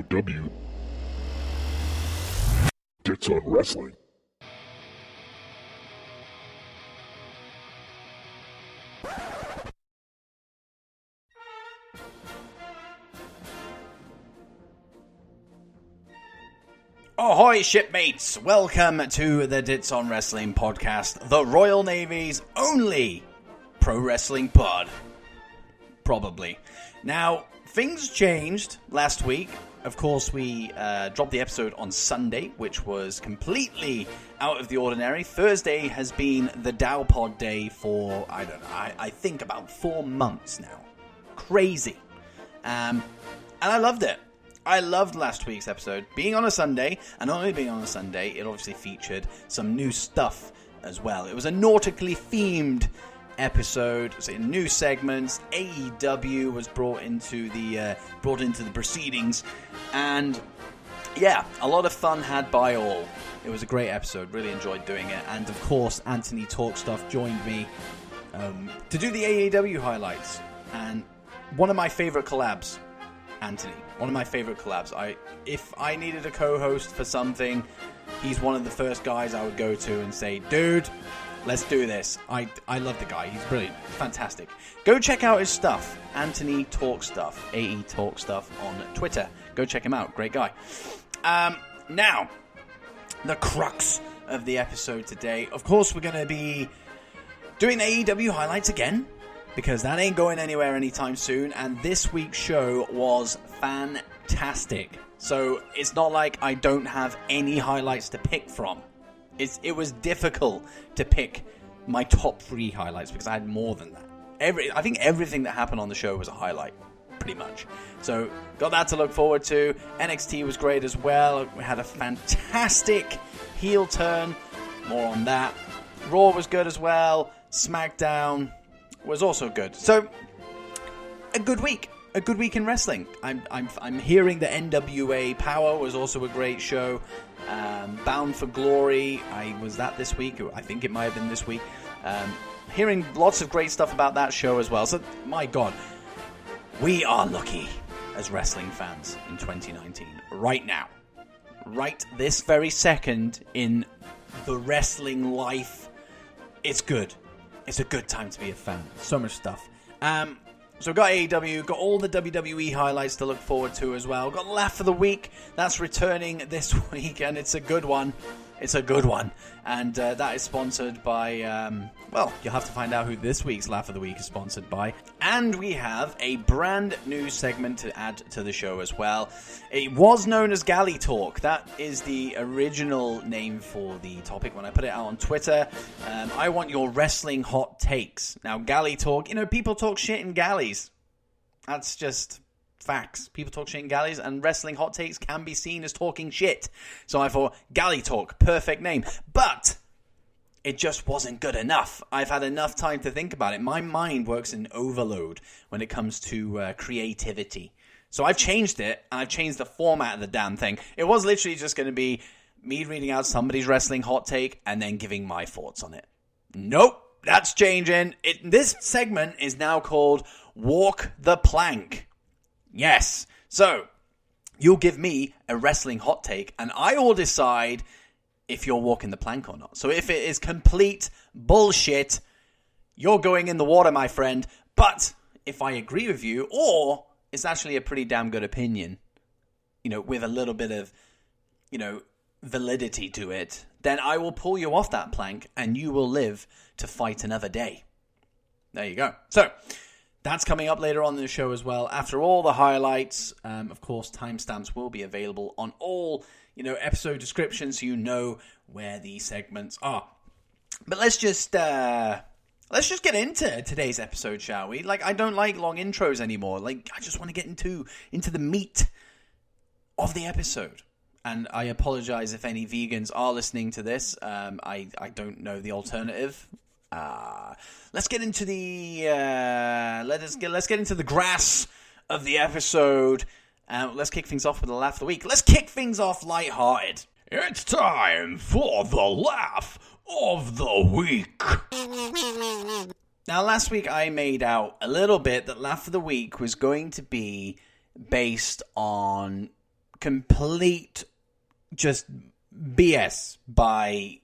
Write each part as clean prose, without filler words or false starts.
DOW. Dits on Wrestling. Ahoy, shipmates! Welcome to the Dits on Wrestling podcast, the Royal Navy's only pro wrestling pod. Probably. Now, things changed last week. Of course, we dropped the episode on Sunday, which was completely out of the ordinary. Thursday has been the DOWPOD day for, I think about 4 months now. Crazy. And I loved it. I loved last week's episode being on a Sunday, and not only being on a Sunday, it obviously featured some new stuff as well. It was a nautically themed episode, so new segments. AEW was brought into the proceedings, and yeah, a lot of fun had by all. It was a great episode, really enjoyed doing it, and of course, Anthony Talk Stuff joined me to do the AEW highlights, and one of my favorite collabs. Anthony, one of my favorite collabs. If I needed a co-host for something, he's one of the first guys I would go to and say, dude, let's do this. I love the guy. He's brilliant. Fantastic. Go check out his stuff. Anthony Talk Stuff. AE Talk Stuff on Twitter. Go check him out. Great guy. Now, the crux of the episode today. Of course, we're going to be doing AEW highlights again, because that ain't going anywhere anytime soon, and this week's show was fantastic. So it's not like I don't have any highlights to pick from. It was difficult to pick my top 3 highlights because I had more than that. I think everything that happened on the show was a highlight, pretty much. So got that to look forward to. NXT was great as well. We had a fantastic heel turn. More on that. Raw was good as well. SmackDown was also good. So, a good week in wrestling. I'm hearing that NWA Power was also a great show. Bound for Glory, was that this week? I think it might have been this week. Hearing lots of great stuff about that show as well. So, my God, we are lucky as wrestling fans in 2019. Right now. Right this very second in the wrestling life. It's good. It's a good time to be a fan. So much stuff. So got AEW, got all the WWE highlights to look forward to as well. Got Laugh of the Week. That's returning this week, and it's a good one. It's a good one. And that is sponsored by, well, you'll have to find out who this week's Laugh of the Week is sponsored by. And we have a brand new segment to add to the show as well. It was known as Galley Talk. That is the original name for the topic when I put it out on Twitter. I want your wrestling hot takes. Now, Galley Talk, people talk shit in galleys. That's just facts. People talk shit in galleys, and wrestling hot takes can be seen as talking shit. So I thought, Galley Talk, perfect name. But it just wasn't good enough. I've had enough time to think about it. My mind works in overload when it comes to creativity. So I've changed it, and I've changed the format of the damn thing. It was literally just going to be me reading out somebody's wrestling hot take and then giving my thoughts on it. Nope, that's changing. This segment is now called Walk the Plank. Yes. So, you'll give me a wrestling hot take, and I will decide if you're walking the plank or not. So if it is complete bullshit, you're going in the water, my friend. But if I agree with you, or it's actually a pretty damn good opinion, with a little bit of, validity to it, then I will pull you off that plank, and you will live to fight another day. There you go. So, that's coming up later on in the show as well. After all the highlights, of course, timestamps will be available on all, episode descriptions, so you know where the segments are. But let's just get into today's episode, shall we? I don't like long intros anymore. I just want to get into the meat of the episode. And I apologize if any vegans are listening to this. I don't know the alternative. Let's get into the let's get into the grass of the episode. Let's kick things off with the laugh of the week. Let's kick things off lighthearted. It's time for the laugh of the week. Now, last week I made out a little bit that laugh of the week was going to be based on complete just BS by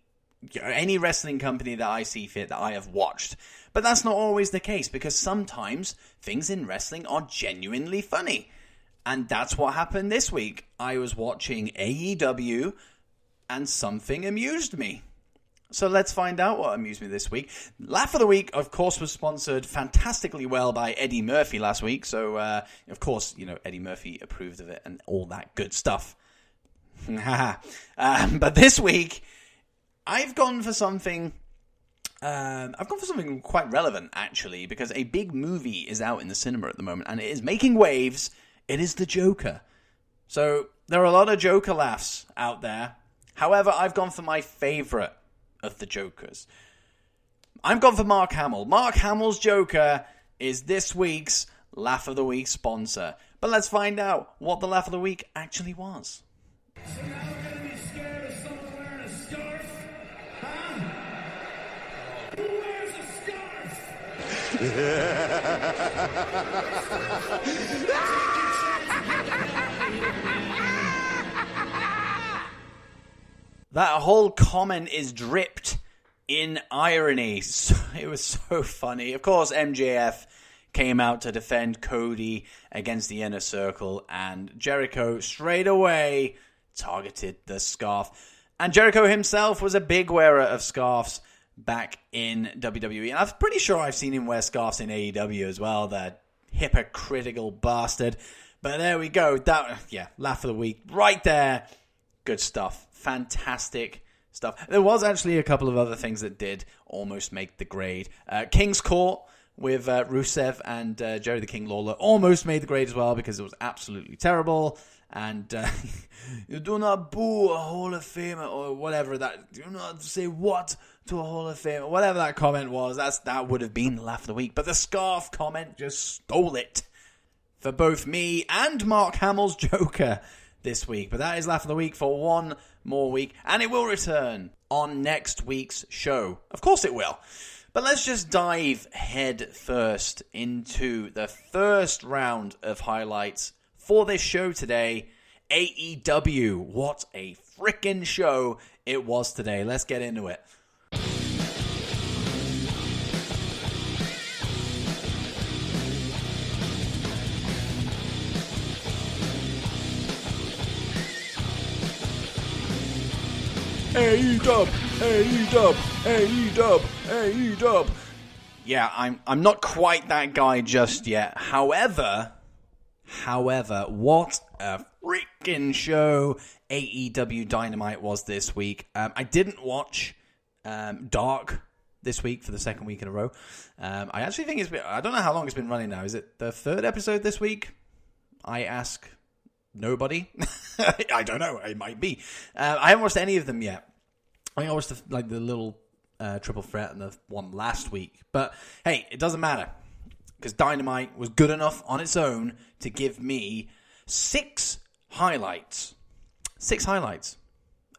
any wrestling company that I see fit that I have watched. But that's not always the case, because sometimes things in wrestling are genuinely funny. And that's what happened this week. I was watching AEW and something amused me. So let's find out what amused me this week. Laugh of the Week, of course, was sponsored fantastically well by Eddie Murphy last week. So, of course, Eddie Murphy approved of it and all that good stuff. But this week, I've gone for something quite relevant, actually, because a big movie is out in the cinema at the moment, and it is making waves. It is The Joker. So there are a lot of Joker laughs out there. However, I've gone for my favorite of the Jokers. I've gone for Mark Hamill. Mark Hamill's Joker is this week's Laugh of the Week sponsor. But let's find out what the Laugh of the Week actually was. So now we're going to be scared of someone wearing a scarf? Huh? Who wears a scarf? That whole comment is dripped in irony. It was so funny. Of course, MJF came out to defend Cody against the Inner Circle, and Jericho straight away targeted the scarf. And Jericho himself was a big wearer of scarves back in WWE. And I'm pretty sure I've seen him wear scarves in AEW as well, that hypocritical bastard. But there we go. Laugh of the Week right there. Good stuff. Fantastic stuff. There was actually a couple of other things that did almost make the grade. King's Court with Rusev and Jerry the King Lawler almost made the grade as well, because it was absolutely terrible. And you do not boo a Hall of Famer, or whatever that. Do not say what to a Hall of Famer. Whatever that comment was, that would have been Laugh of the Week. But the scarf comment just stole it for both me and Mark Hamill's Joker this week. But that is Laugh of the Week for one more week, and it will return on next week's show. Of course it will. But let's just dive head first into the first round of highlights for this show today. AEW. What a freaking show it was today. Let's get into it. AEW. Yeah, I'm not quite that guy just yet. However, what a freaking show AEW Dynamite was this week. I didn't watch Dark this week for the second week in a row. I actually think I don't know how long it's been running now. Is it the third episode this week? I ask nobody. I don't know. It might be. I haven't watched any of them yet. I think I watched the little triple threat and the one last week. But hey, it doesn't matter, because Dynamite was good enough on its own to give me 6 highlights. 6 highlights.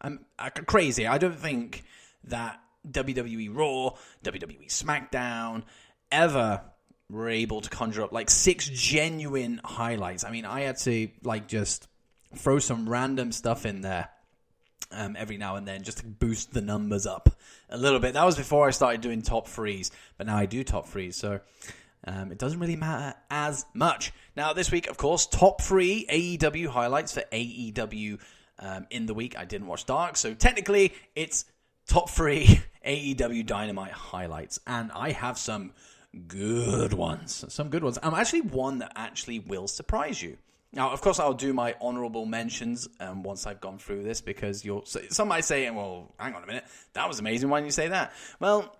I'm crazy. I don't think that WWE Raw, WWE SmackDown ever were able to conjure up 6 genuine highlights. I mean, I had to just throw some random stuff in there every now and then just to boost the numbers up a little bit. That was before I started doing top 3s, but now I do top 3s, so it doesn't really matter as much. Now, this week, of course, top 3 AEW highlights for AEW in the week. I didn't watch Dark, so technically it's top 3 AEW Dynamite highlights, and I have some good ones. I'm actually one that actually will surprise you. Now, of course, I'll do my honorable mentions once I've gone through this, because some might say, well, hang on a minute, that was amazing, why didn't you say that? Well,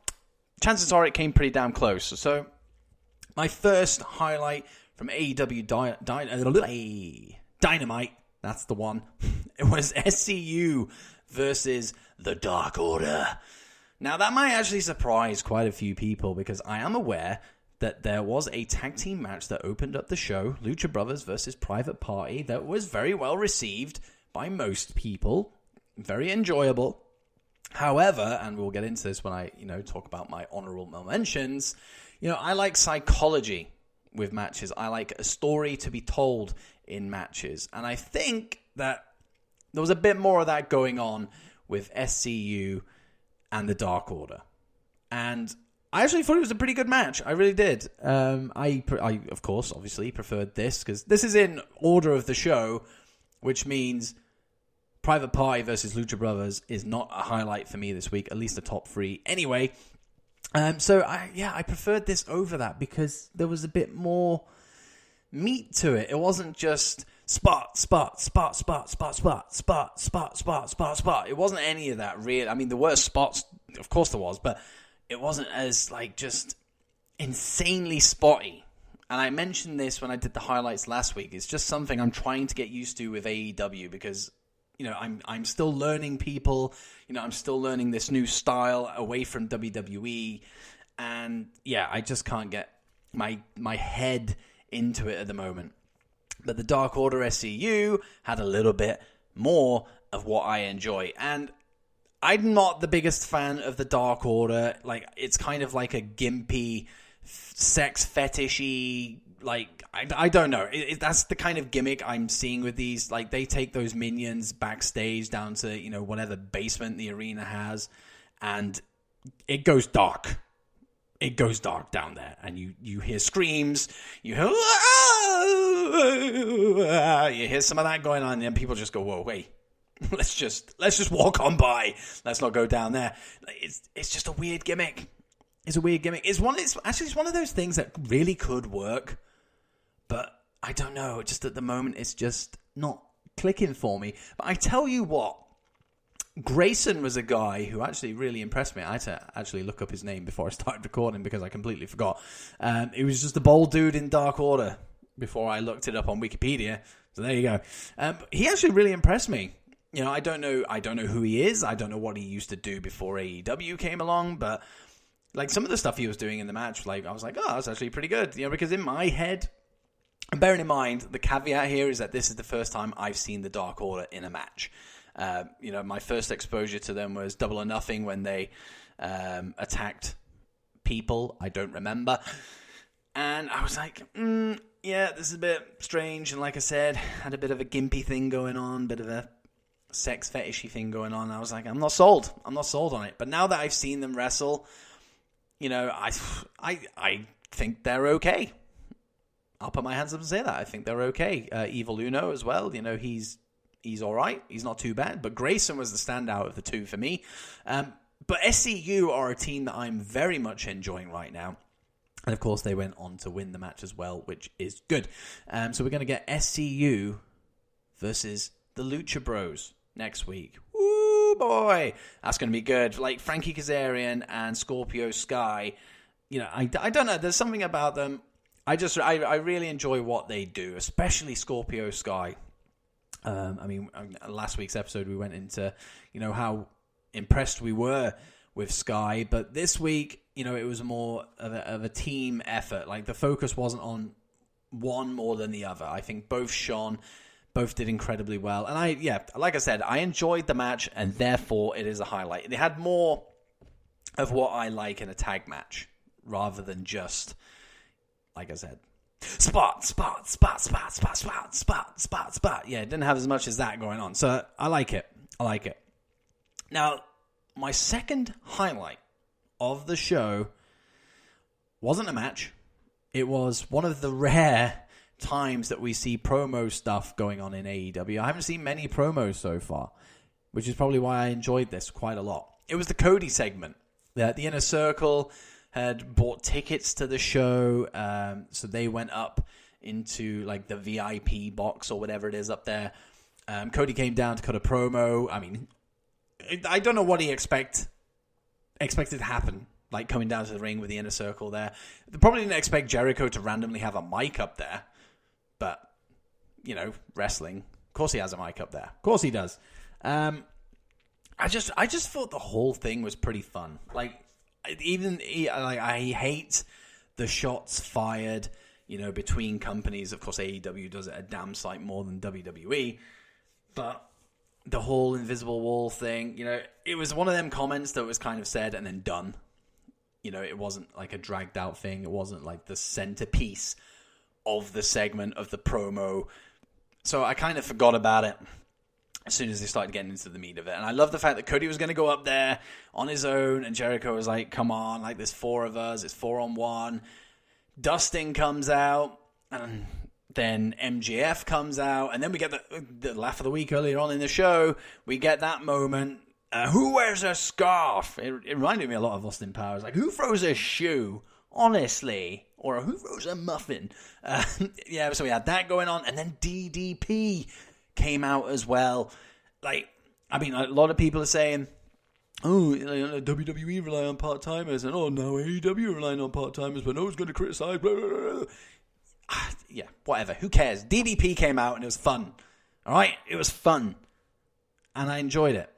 chances are it came pretty damn close. So, my first highlight from AEW Dynamite, that's the one, it was SCU versus the Dark Order. Now, that might actually surprise quite a few people, because I am aware that there was a tag team match that opened up the show, Lucha Brothers versus Private Party, that was very well received by most people. Very enjoyable. However, and we'll get into this when I, talk about my honorable mentions, I like psychology with matches. I like a story to be told in matches. And I think that there was a bit more of that going on with SCU and the Dark Order. And I actually thought it was a pretty good match. I really did. I of course, obviously, preferred this because this is in order of the show, which means Private Party versus Lucha Brothers is not a highlight for me this week, at least the top 3. Anyway, so I preferred this over that because there was a bit more meat to it. It wasn't just spot. It wasn't any of that, really. I mean, there were spots, of course there was, but it wasn't as, like, just insanely spotty. And I mentioned this when I did the highlights last week. It's just something I'm trying to get used to with AEW because, you know, I'm still learning people. You know, I'm still learning this new style away from WWE. And, yeah, I just can't get my head into it at the moment. But the Dark Order SCU had a little bit more of what I enjoy. And I'm not the biggest fan of the Dark Order. Like, it's kind of like a gimpy, sex fetishy, like, I don't know. That's the kind of gimmick I'm seeing with these. Like, they take those minions backstage down to, you know, whatever basement the arena has, and it goes dark. It goes dark down there, and you hear screams, you hear some of that going on, and then people just go, whoa, wait. Let's just walk on by. Let's not go down there. It's just a weird gimmick. It's a weird gimmick. It's one of those things that really could work, but I don't know. Just at the moment, it's just not clicking for me. But I tell you what, Grayson was a guy who actually really impressed me. I had to actually look up his name before I started recording because I completely forgot. He was just a bold dude in Dark Order before I looked it up on Wikipedia. So there you go. He actually really impressed me. You know, I don't know who he is. I don't know what he used to do before AEW came along, but like some of the stuff he was doing in the match, like I was like, oh, that's actually pretty good. You know, because in my head, and bearing in mind, the caveat here is that this is the first time I've seen the Dark Order in a match. You know, my first exposure to them was Double or Nothing when they attacked people. I don't remember. And I was like, yeah, this is a bit strange. And like I said, had a bit of a gimpy thing going on, bit of a sex fetishy thing going on. I was like, I'm not sold on it. But now that I've seen them wrestle, you know, I think they're okay. I'll put my hands up and say that. I think they're okay. Evil Uno as well, you know, he's all right. He's not too bad. But Grayson was the standout of the two for me. But SCU are a team that I'm very much enjoying right now. And of course, they went on to win the match as well, which is good. So we're going to get SCU versus the Lucha Bros next week. Woo, boy. That's going to be good. Like Frankie Kazarian and Scorpio Sky. You know, I don't know. There's something about them. I really enjoy what they do, especially Scorpio Sky. I mean, last week's episode, we went into, you know, how impressed we were with Sky. But this week, you know, it was more of a team effort. Like, the focus wasn't on one more than the other. I think both did incredibly well. And like I said, I enjoyed the match, and therefore it is a highlight. They had more of what I like in a tag match, rather than just, like I said, spot. Yeah, it didn't have as much as that going on. So I like it. Now, my second highlight of the show wasn't a match. It was one of the rare times that we see promo stuff going on in AEW. I haven't seen many promos so far, which is probably why I enjoyed this quite a lot. It was the Cody segment. The Inner Circle had bought tickets to the show, so they went up into like the VIP box or whatever it is up there. Cody came down to cut a promo. I mean, I don't know what he expected to happen, like coming down to the ring with the Inner Circle there. They probably didn't expect Jericho to randomly have a mic up there, but, you know, wrestling, of course he has a mic up there. Of course he does. I just thought the whole thing was pretty fun. Like, I hate the shots fired, you know, between companies. Of course, AEW does it a damn sight more than WWE. But the whole invisible wall thing, you know, it was one of them comments that was kind of said and then done. You know, it wasn't like a dragged out thing. It wasn't like the centerpiece of the segment, of the promo. So I kind of forgot about it. as soon as they started getting into the meat of it. And I love the fact that Cody was going to go up there on his own, and Jericho was like, come on, like, there's 4 of us, it's 4-on-1. Dustin comes out, and then MJF comes out, and then we get the laugh of the week earlier on in the show. We get that moment. Who wears a scarf? It reminded me a lot of Austin Powers. Like, who throws a shoe? Honestly. Or who throws a muffin? Yeah, so we had that going on, and then DDP came out as well. Like, I mean, a lot of people are saying, oh, WWE rely on part-timers, and now AEW relying on part-timers, but no one's going to criticize, blah, blah, blah. Yeah, whatever. Who cares? DDP came out, and it was fun. All right? It was fun. And I enjoyed it.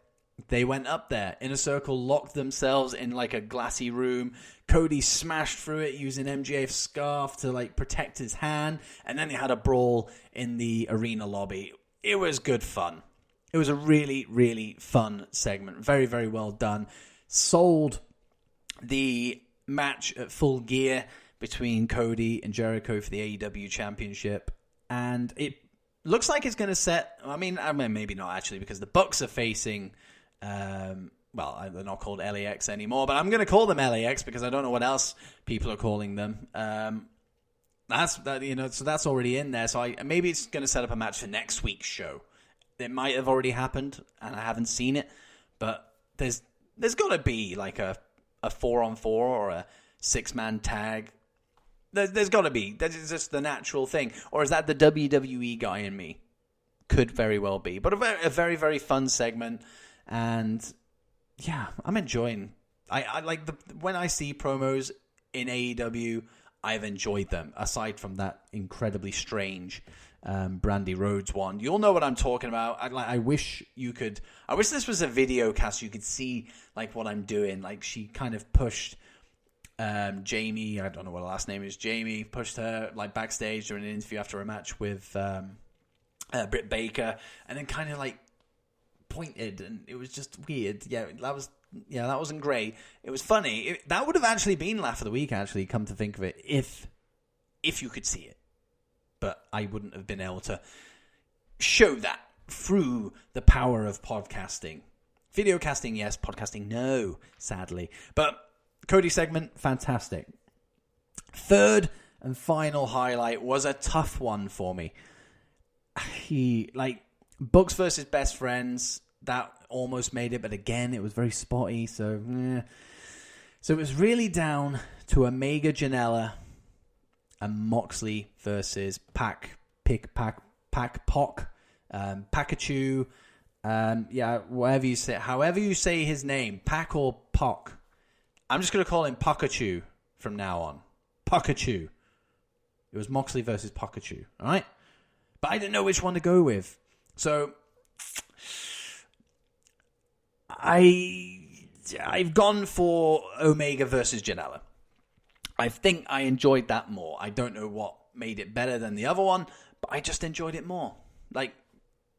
They went up there, Inner Circle locked themselves in like a glassy room. Cody smashed through it using MJF's scarf to like protect his hand. And then they had a brawl in the arena lobby. It was good fun. It was a really, really fun segment. Very, very well done. Sold the match at Full Gear between Cody and Jericho for the AEW Championship. And it looks like it's going to set... I mean, maybe not actually, because the Bucks are facing... well, they're not called LAX anymore, but I'm going to call them LAX because I don't know what else people are calling them. So that's already in there. So maybe it's going to set up a match for next week's show. It might have already happened, and I haven't seen it, but there's got to be like a 4-on-4 or a 6-man tag. There's got to be. That's just the natural thing. Or is that the WWE guy in me? Could very well be. But a very, very fun segment. And yeah, I'm enjoying. I like when I see promos in AEW, I've enjoyed them. Aside from that incredibly strange Brandy Rhodes one, you'll know what I'm talking about. I wish this was a video cast. You could see like what I'm doing. Like she kind of pushed Jamie. I don't know what her last name is. Jamie pushed her like backstage during an interview after a match with Britt Baker, and then kind of like pointed, and it was just weird. That wasn't great. It was funny. That would have actually been laugh of the week, actually, come to think of it, if you could see it. But I wouldn't have been able to show that through the power of podcasting. Video casting, yes. Podcasting, no, sadly. But Cody segment, fantastic. Third and final highlight was a tough one for me. Bucks versus Best Friends, that almost made it, but again, it was very spotty, so it was really down to Omega Janela and Moxley versus Pikachu, whatever you say, however you say his name, Pac or Poc. I'm just going to call him Pikachu from now on. Pikachu. It was Moxley versus Pikachu, all right? But I didn't know which one to go with. So I've gone for Omega versus Janela. I think I enjoyed that more. I don't know what made it better than the other one, but I just enjoyed it more. Like,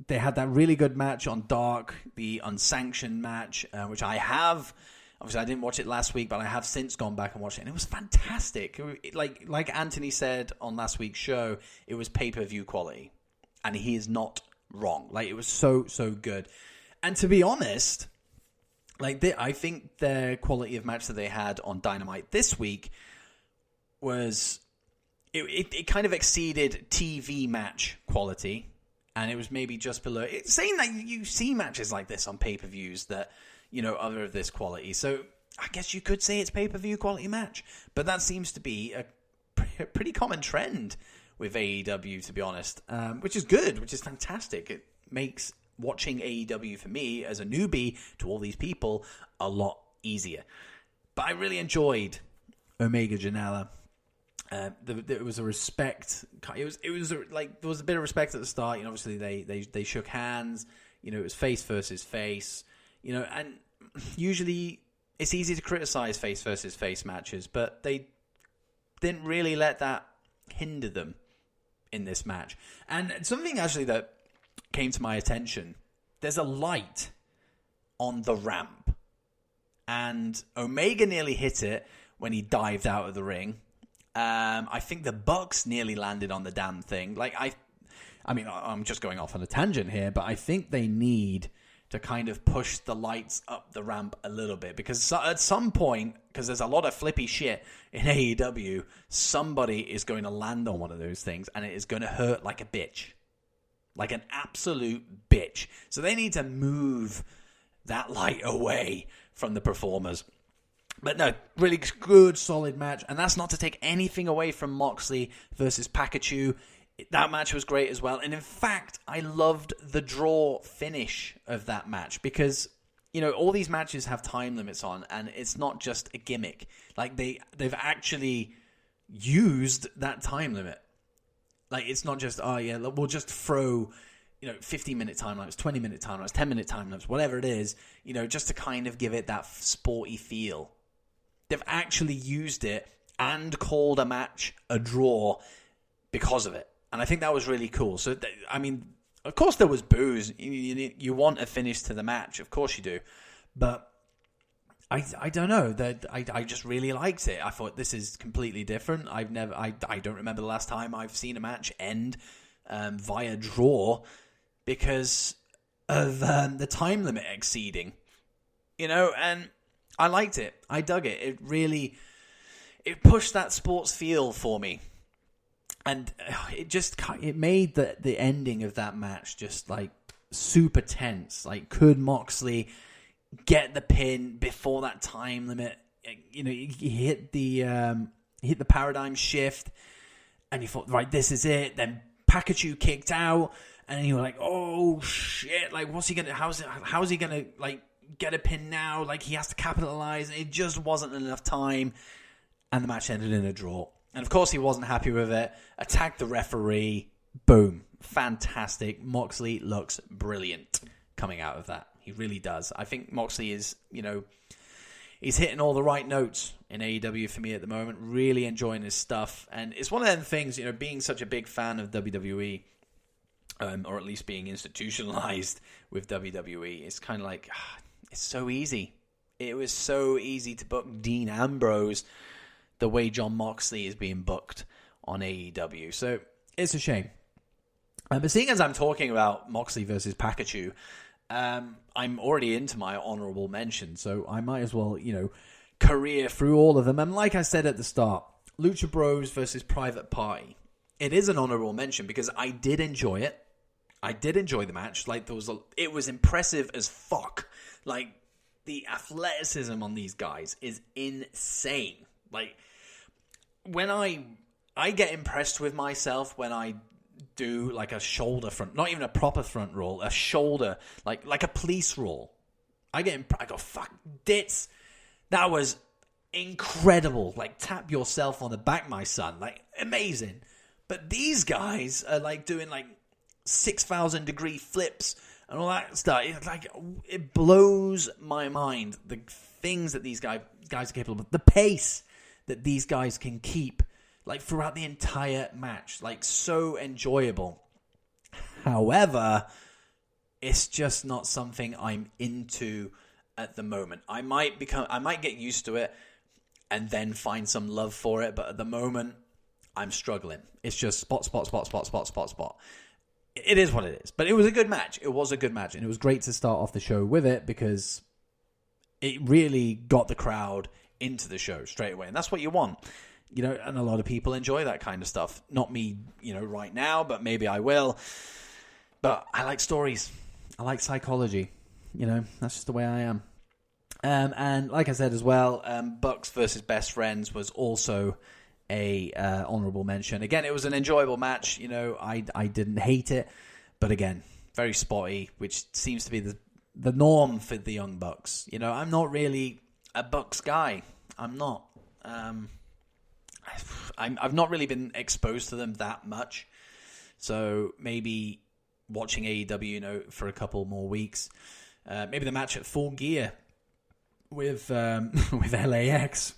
they had that really good match on Dark, the unsanctioned match, which I have. Obviously, I didn't watch it last week, but I have since gone back and watched it, and it was fantastic. Like Anthony said on last week's show, it was pay-per-view quality, and he is not wrong. Like, it was so good. And to be honest, I think their quality of match that they had on Dynamite this week was it kind of exceeded TV match quality, and it was maybe just below. It's saying that you see matches like this on pay-per-views that, other of this quality. So I guess you could say it's pay-per-view quality match, but that seems to be a pretty common trend with AEW, to be honest, which is good, which is fantastic. It makes watching AEW for me as a newbie to all these people a lot easier. But I really enjoyed Omega Janela. There was a respect. It was like there was a bit of respect at the start. Obviously they shook hands. It was face versus face. And usually it's easy to criticize face versus face matches, but they didn't really let that hinder them in this match. And something actually that came to my attention, there's a light on the ramp, and Omega nearly hit it when he dived out of the ring. I think the Bucks nearly landed on the damn thing. I mean, I'm just going off on a tangent here, but I think they need to kind of push the lights up the ramp a little bit, because at some point, because there's a lot of flippy shit in AEW, somebody is going to land on one of those things and it is going to hurt like a bitch. Like an absolute bitch. So they need to move that light away from the performers. But no, really good, solid match. And that's not to take anything away from Moxley versus Pikachu. That match was great as well. And in fact, I loved the draw finish of that match because, you know, all these matches have time limits on, and it's not just a gimmick. Like, they've actually used that time limit. Like, it's not just, oh yeah, we'll just throw, 15-minute time limits, 20-minute time limits, 10-minute time limits, whatever it is, just to kind of give it that sporty feel. They've actually used it and called a match a draw because of it. And I think that was really cool. So, I mean, of course there was boos. You want a finish to the match. Of course you do. But I don't know. I just really liked it. I thought this is completely different. I don't remember the last time I've seen a match end via draw because of the time limit exceeding. And I liked it. I dug it. It pushed that sports feel for me. And it made the ending of that match just like super tense. Like, could Moxley get the pin before that time limit? He hit the paradigm shift, and you thought, right, this is it. Then Pikachu kicked out, and you were like, oh shit! Like, what's he gonna? How's he gonna like get a pin now? Like, he has to capitalize. It just wasn't enough time, and the match ended in a draw. And of course he wasn't happy with it. Attacked the referee. Boom. Fantastic. Moxley looks brilliant coming out of that. He really does. I think Moxley is, he's hitting all the right notes in AEW for me at the moment. Really enjoying his stuff. And it's one of them things, being such a big fan of WWE, or at least being institutionalized with WWE, it's kind of like, it's so easy. It was so easy to book Dean Ambrose the way Jon Moxley is being booked on AEW. So it's a shame. But seeing as I'm talking about Moxley versus Pikachu, I'm already into my honorable mention, so I might as well, career through all of them. And like I said at the start, Lucha Bros versus Private Party. It is an honorable mention because I did enjoy it. I did enjoy the match. Like, it was impressive as fuck. Like, the athleticism on these guys is insane. Like, when I get impressed with myself when I do like a shoulder front, not even a proper front roll, a shoulder, like a police roll. I go, fuck, Dits, that was incredible. Like, tap yourself on the back, my son. Like, amazing. But these guys are like doing like 6,000 degree flips and all that stuff. It blows my mind, the things that these guys are capable of. The pace that these guys can keep, like, throughout the entire match. Like, so enjoyable. However, it's just not something I'm into at the moment. I might get used to it and then find some love for it, but at the moment, I'm struggling. It's just spot. It is what it is. But it was a good match. It was a good match, and it was great to start off the show with it because it really got the crowd into the show straight away. And that's what you want. And a lot of people enjoy that kind of stuff. Not me, right now, but maybe I will. But I like stories. I like psychology. That's just the way I am. And like I said as well, Bucks versus Best Friends was also a honorable mention. Again, it was an enjoyable match. I didn't hate it. But again, very spotty, which seems to be the norm for the Young Bucks. I'm not really a Bucks guy. I'm not. I've not really been exposed to them that much. So maybe watching AEW, for a couple more weeks. Maybe the match at Full Gear with LAX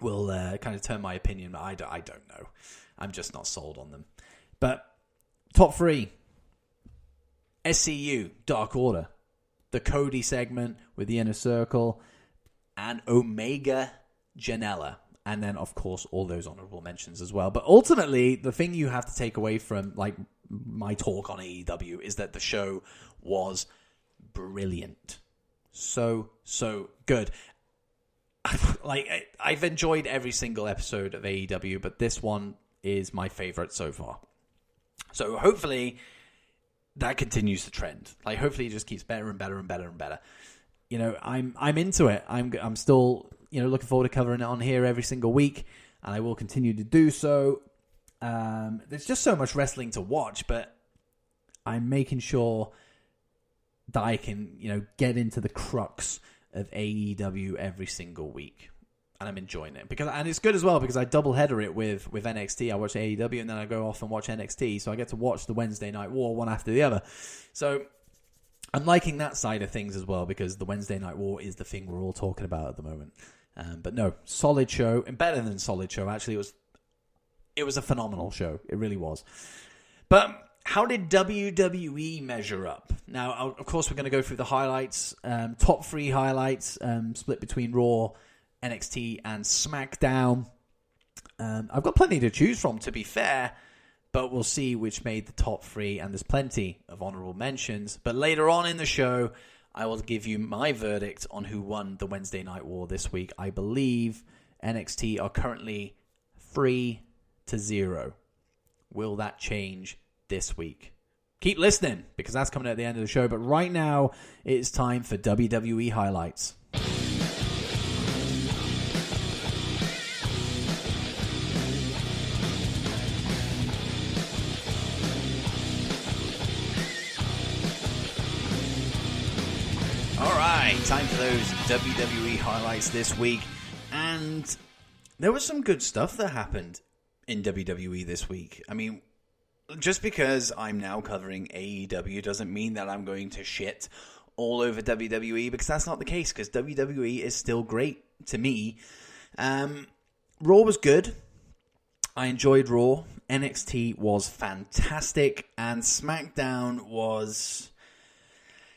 will kind of turn my opinion. I don't know. I'm just not sold on them. But top 3. SCU, Dark Order. The Cody segment with the Inner Circle. And Omega Janela. And then, of course, all those honorable mentions as well. But ultimately, the thing you have to take away from, like, my talk on AEW is that the show was brilliant. So good. Like, I've enjoyed every single episode of AEW, but this one is my favorite so far. So hopefully that continues the trend. Like, hopefully it just keeps better and better and better and better. You know, I'm into it. I'm still, you know, looking forward to covering it on here every single week, and I will continue to do so. There's just so much wrestling to watch, but I'm making sure that I can, you know, get into the crux of AEW every single week, and I'm enjoying it and it's good as well because I double header it with NXT. I watch AEW and then I go off and watch NXT, so I get to watch the Wednesday Night War one after the other. So I'm liking that side of things as well because the Wednesday Night War is the thing we're all talking about at the moment. But no, solid show, and better than solid show actually. It was a phenomenal show. It really was. But how did WWE measure up? Now, of course, we're going to go through the highlights, top 3 highlights, split between Raw, NXT, and SmackDown. I've got plenty to choose from, to be fair, but we'll see which made the top 3, and there's plenty of honorable mentions. But later on in the show, I will give you my verdict on who won the Wednesday Night War this week. I believe NXT are currently 3-0. Will that change this week? Keep listening because that's coming at the end of the show. But right now, it's time for WWE highlights. All right, time for those WWE highlights this week. And there was some good stuff that happened in WWE this week. I mean, just because I'm now covering AEW doesn't mean that I'm going to shit all over WWE, because that's not the case, because WWE is still great to me. Raw was good. I enjoyed Raw. NXT was fantastic. And SmackDown was...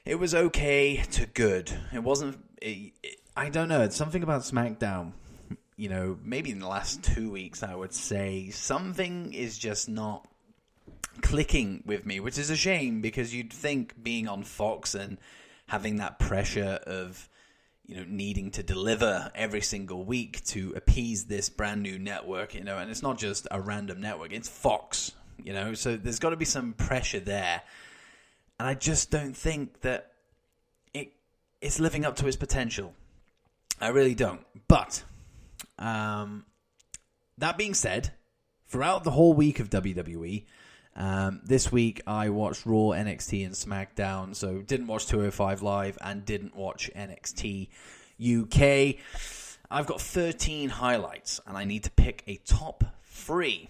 It was okay to good. It wasn't... I don't know. It's something about SmackDown. You know, maybe in the last 2 weeks, I would say, something is just not clicking with me, which is a shame because you'd think being on Fox and having that pressure of, you know, needing to deliver every single week to appease this brand new network, you know, and it's not just a random network, it's Fox, you know, so there's got to be some pressure there. And I just don't think that it's living up to its potential. I really don't. But that being said, throughout the whole week of WWE, this week I watched Raw, NXT, and SmackDown. So didn't watch 205 Live and didn't watch NXT UK. I've got 13 highlights and I need to pick a top 3.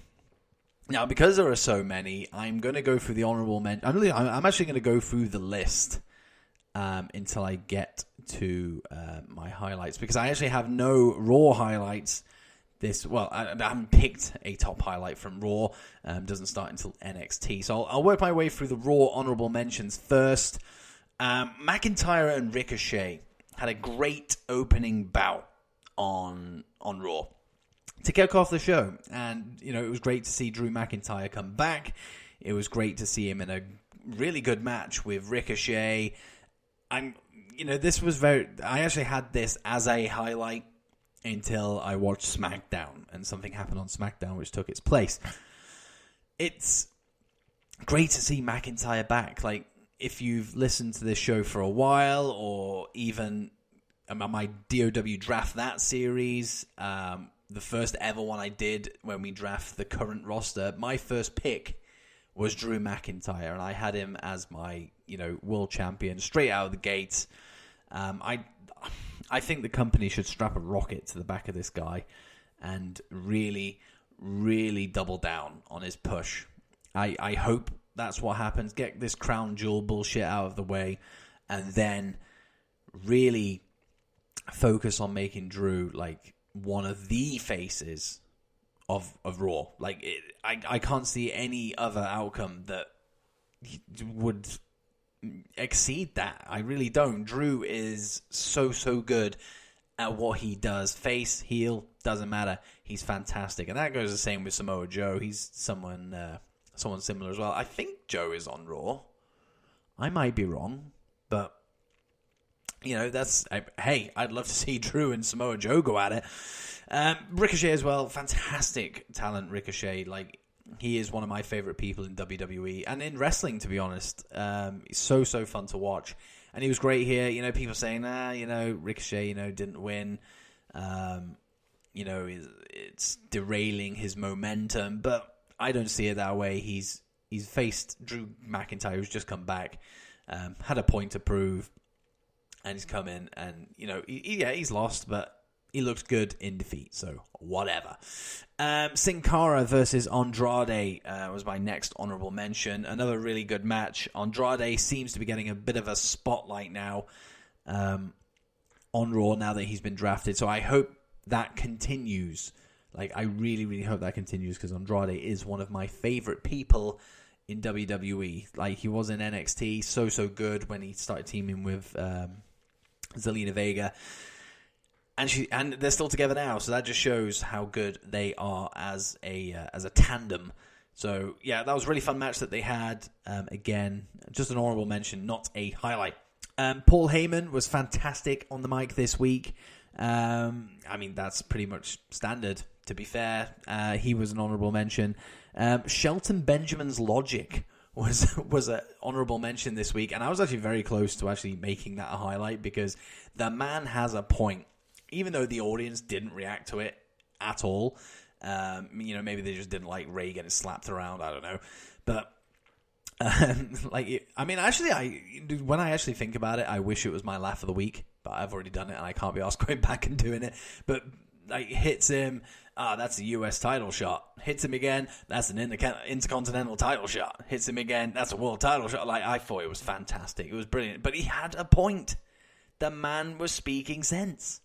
Now, because there are so many, I'm going to go through the honorable mention. I'm actually going to go through the list until I get to my highlights, because I actually have no Raw highlights. I haven't picked a top highlight from Raw. Doesn't start until NXT. So I'll work my way through the Raw honorable mentions first. McIntyre and Ricochet had a great opening bout on Raw to kick off the show. And, you know, it was great to see Drew McIntyre come back. It was great to see him in a really good match with Ricochet. This was I actually had this as a highlight until I watched SmackDown, and something happened on SmackDown which took its place. It's great to see McIntyre back. Like, if you've listened to this show for a while, or even my DOW Draft That series, the first ever one I did when we draft the current roster, my first pick was Drew McIntyre, and I had him as my, world champion straight out of the gates. I think the company should strap a rocket to the back of this guy and really, really double down on his push. I hope that's what happens. Get this crown jewel bullshit out of the way, and then really focus on making Drew like one of the faces of Raw. Like, I can't see any other outcome that would exceed that. I really don't. Drew is so good at what he does. Face, heel, doesn't matter. He's fantastic. And that goes the same with Samoa Joe. He's someone someone similar as well. I think Joe is on Raw. I might be wrong, but hey, I'd love to see Drew and Samoa Joe go at it. Ricochet as well, fantastic talent. Ricochet, like, he is one of my favorite people in WWE and in wrestling, to be honest. He's so fun to watch, and he was great here. People saying, Ricochet, didn't win. It's derailing his momentum, but I don't see it that way. He's faced Drew McIntyre, who's just come back, had a point to prove, and he's come in, and he's lost, but he looks good in defeat, so whatever. Sin Cara versus Andrade was my next honorable mention. Another really good match. Andrade seems to be getting a bit of a spotlight now on Raw now that he's been drafted, so I hope that continues. Like, I really, really hope that continues, because Andrade is one of my favorite people in WWE. Like, he was in NXT, so good when he started teaming with Zelina Vega. And they're still together now, so that just shows how good they are as a tandem. So, yeah, that was a really fun match that they had. Again, just an honorable mention, not a highlight. Paul Heyman was fantastic on the mic this week. That's pretty much standard, to be fair. He was an honorable mention. Shelton Benjamin's logic was an honorable mention this week, and I was actually very close to actually making that a highlight, because the man has a point. Even though the audience didn't react to it at all, maybe they just didn't like Ray getting slapped around. I don't know, but when I actually think about it, I wish it was my laugh of the week, but I've already done it, and I can't be asked going back and doing it. But hits him, that's a US title shot. Hits him again, that's an intercontinental title shot. Hits him again, that's a world title shot. I thought it was fantastic. It was brilliant, but he had a point. The man was speaking sense.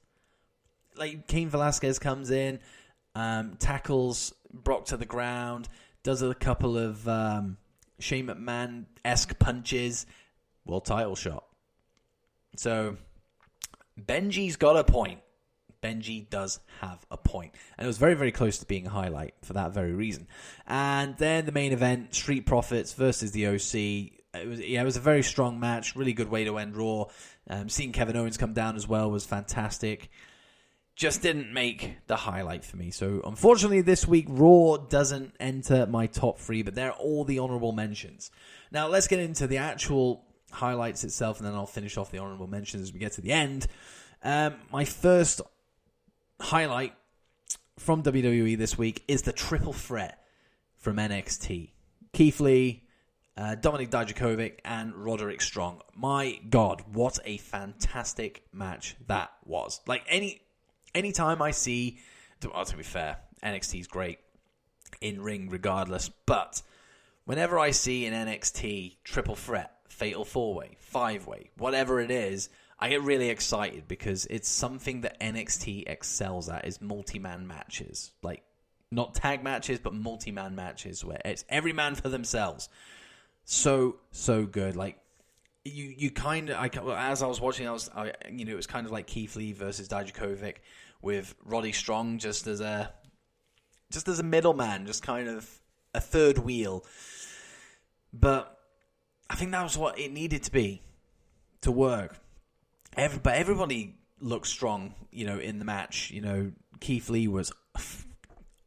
Cain Velasquez comes in, tackles Brock to the ground, does a couple of Shane McMahon-esque punches, world title shot. So, Benji's got a point. Benji does have a point. And it was very, very close to being a highlight for that very reason. And then the main event, Street Profits versus the OC. It was a very strong match, really good way to end Raw. Seeing Kevin Owens come down as well was fantastic. Just didn't make the highlight for me. So, unfortunately, this week, Raw doesn't enter my top 3, but they're all the honorable mentions. Now, let's get into the actual highlights itself, and then I'll finish off the honorable mentions as we get to the end. My first highlight from WWE this week is the triple threat from NXT. Keith Lee, Dominik Dijakovic, and Roderick Strong. My God, what a fantastic match that was. Anytime I see, to be fair, NXT's great in ring regardless, but whenever I see an NXT triple threat, fatal 4-way, 5-way, whatever it is, I get really excited, because it's something that NXT excels at, is multi-man matches. Not tag matches, but multi-man matches where it's every man for themselves. So good. You kind of, as I was watching, it was kind of like Keith Lee versus Dijakovic, with Roddy Strong just as a middleman, just kind of a third wheel. But I think that was what it needed to be to work. But everybody looked strong, in the match. Keith Lee was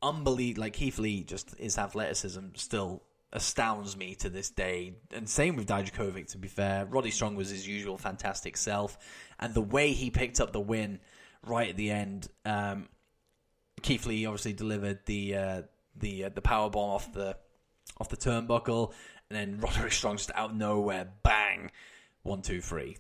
unbelievable. Keith Lee, just his athleticism still astounds me to this day. And same with Dijakovic, to be fair. Roddy Strong was his usual fantastic self. And the way he picked up the win right at the end, Keith Lee obviously delivered the power bomb off the turnbuckle, and then Roderick Strong just out of nowhere, bang, 1, 2, 3.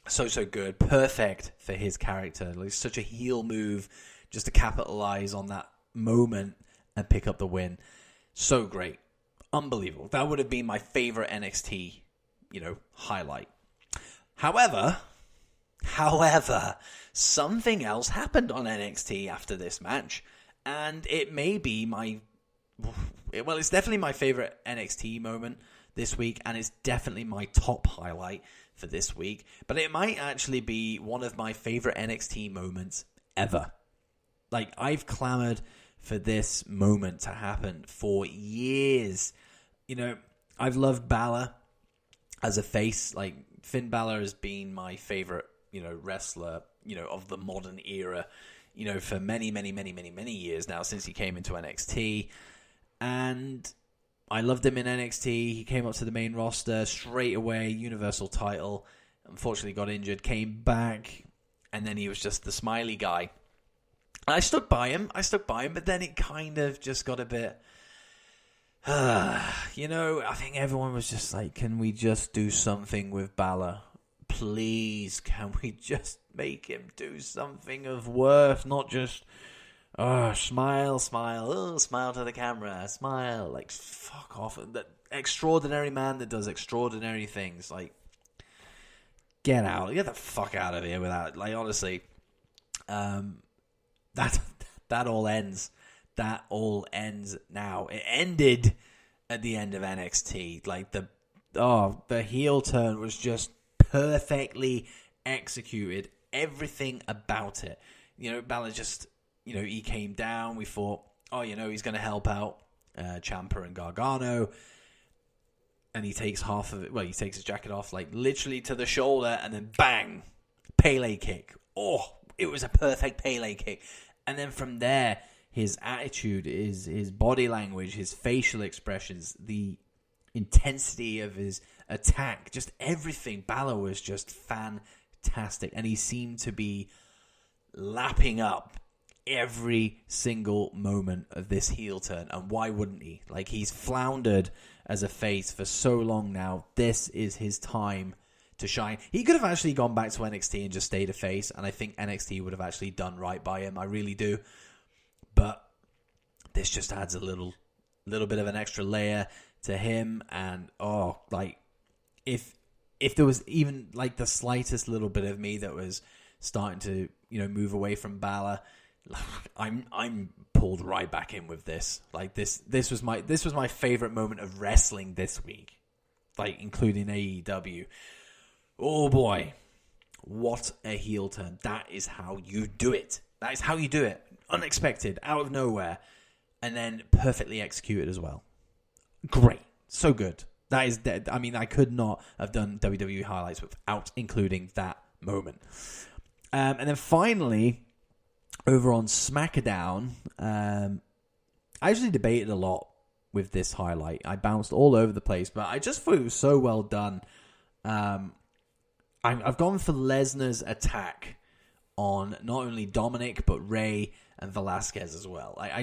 So good, perfect for his character. Such a heel move, just to capitalize on that moment and pick up the win. So great, unbelievable. That would have been my favorite NXT, highlight. However, something else happened on NXT after this match, and it may be it's definitely my favorite NXT moment this week, and it's definitely my top highlight for this week, but it might actually be one of my favorite NXT moments ever. I've clamored for this moment to happen for years. I've loved Balor as a face. Like, Finn Balor has been my favorite, wrestler, of the modern era, for many, many, many, many, many years now, since he came into NXT. And I loved him in NXT. He came up to the main roster straight away, Universal title. Unfortunately got injured, came back, and then he was just the smiley guy. And I stuck by him, but then it kind of just got a bit... I think everyone was just like, can we just do something with Balor? Please, can we just make him do something of worth? Not just, smile, smile to the camera, smile. Like, fuck off. That extraordinary man that does extraordinary things. Like, get the fuck out of here without, like, honestly, that all ends. That all ends now. It ended at the end of NXT. Like, the heel turn was just perfectly executed. Everything about it. Balor just, he came down. We thought, he's going to help out Ciampa and Gargano. And he takes half of it. Well, he takes his jacket off, like, literally to the shoulder, and then bang, Pele kick. Oh, it was a perfect Pele kick. And then from there, his attitude, his body language, his facial expressions, the intensity of his attack, just everything. Balor was just fantastic. And he seemed to be lapping up every single moment of this heel turn. And why wouldn't he? Like, he's floundered as a face for so long now. This is his time to shine. He could have actually gone back to NXT and just stayed a face. And I think NXT would have actually done right by him. I really do. But this just adds a little bit of an extra layer to him. And if there was even like the slightest little bit of me that was starting to move away from Balor, I'm pulled right back in with this. Like, this was my favorite moment of wrestling this week, like, including AEW. Oh boy, what a heel turn! That is how you do it. Unexpected, out of nowhere, and then perfectly executed as well. Great. So good. That is, I mean, I could not have done WWE highlights without including that moment. And then finally, over on SmackDown, I actually debated a lot with this highlight. I bounced all over the place, but I just thought it was so well done. I've gone for Lesnar's attack on not only Dominic, but Rey and Velasquez as well. I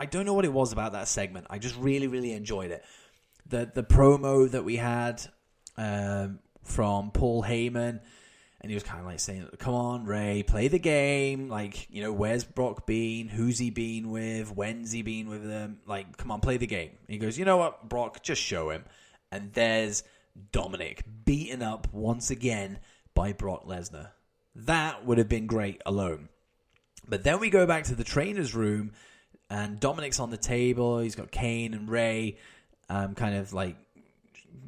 don't know what it was about that segment. I just really, really enjoyed it. The promo that we had from Paul Heyman, and he was kind of like saying, come on, Rey, play the game. Like, where's Brock been? Who's he been with? When's he been with them? Like, come on, play the game. And he goes, you know what, Brock, just show him. And there's Dominic beaten up once again by Brock Lesnar. That would have been great alone. But then we go back to the trainer's room, and Dominic's on the table. He's got Kane and Rey kind of like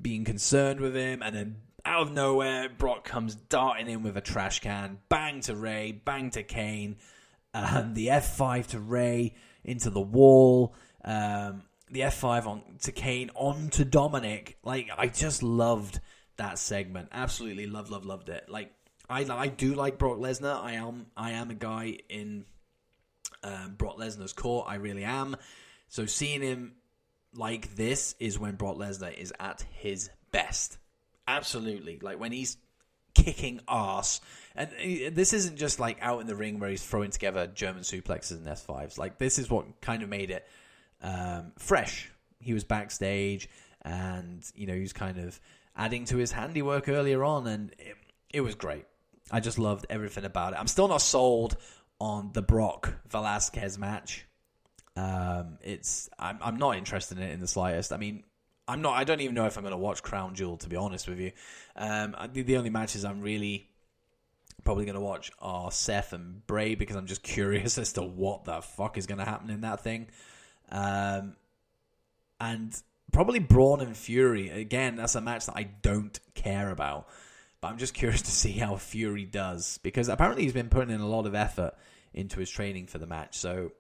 being concerned with him. And then out of nowhere, Brock comes darting in with a trash can. Bang to Rey, bang to Kane. The F5 to Rey into the wall. The F5 on to Kane, on to Dominic. Like, I just loved that segment. Absolutely loved it. Like, I do like Brock Lesnar. I am a guy in Brock Lesnar's court. I really am. So seeing him like this is when Brock Lesnar is at his best. Absolutely. Like, when he's kicking ass. And this isn't just like out in the ring where he's throwing together German suplexes and S5s. Like, this is what kind of made it fresh. He was backstage, and he was kind of adding to his handiwork earlier on, and it was great. I just loved everything about it. I'm still not sold on the Brock Velasquez match. I'm not interested in it in the slightest. I mean, I don't even know if I'm going to watch Crown Jewel, to be honest with you. The only matches I'm really probably going to watch are Seth and Bray, because I'm just curious as to what the fuck is going to happen in that thing. And probably Braun and Fury. Again, that's a match that I don't care about. But I'm just curious to see how Fury does, because apparently he's been putting in a lot of effort into his training for the match. So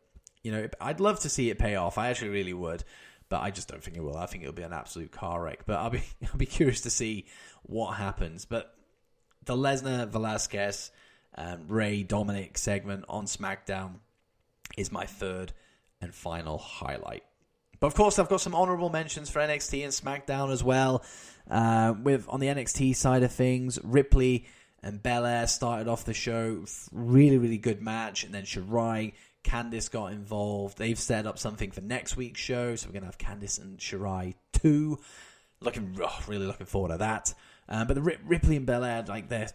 I'd love to see it pay off. I actually really would, but I just don't think it will. I think it'll be an absolute car wreck. But I'll be curious to see what happens. But the Lesnar, Velasquez, Ray, Dominic segment on SmackDown is my third and final highlight. But of course, I've got some honorable mentions for NXT and SmackDown as well. On the NXT side of things, Ripley and Belair started off the show. Really, really good match. And then Shirai, Candice got involved. They've set up something for next week's show. So we're going to have Candice and Shirai 2. Really looking forward to that. But the Ripley and Belair, like their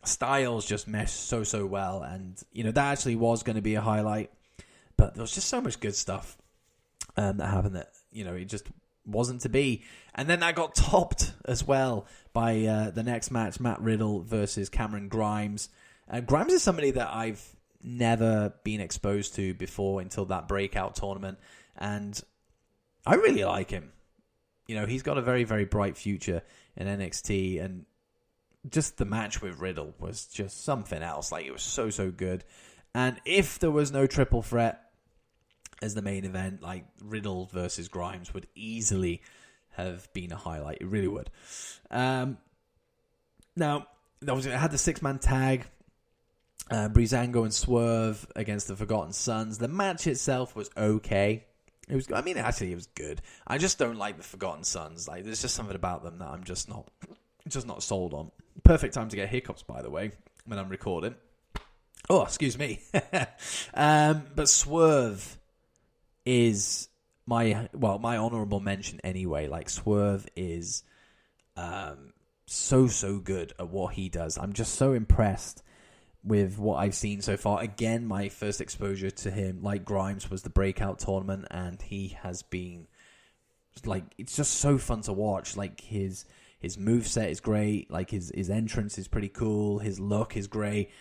styles just mesh so well. And, that actually was going to be a highlight. But there was just so much good stuff that happened that, it just wasn't to be. And then that got topped as well by the next match, Matt Riddle versus Cameron Grimes. Grimes is somebody that I've never been exposed to before until that breakout tournament. And I really like him. He's got a very, very bright future in NXT. And just the match with Riddle was just something else. Like, it was so good. And if there was no triple threat as the main event, like Riddle versus Grimes would easily have been a highlight. It really would. Now, I had the 6-man tag, Breezango and Swerve against the Forgotten Sons. The match itself was okay. It was good. I just don't like the Forgotten Sons. Like, there's just something about them that I'm just not sold on. Perfect time to get hiccups, by the way, when I'm recording. Oh, excuse me. But Swerve is my honorable mention anyway. Like, Swerve is so good at what he does. I'm just so impressed with what I've seen so far. Again, my first exposure to him, like Grimes, was the breakout tournament, and he has been like, it's just so fun to watch. Like, his moveset is great. Like, his entrance is pretty cool. His look is great.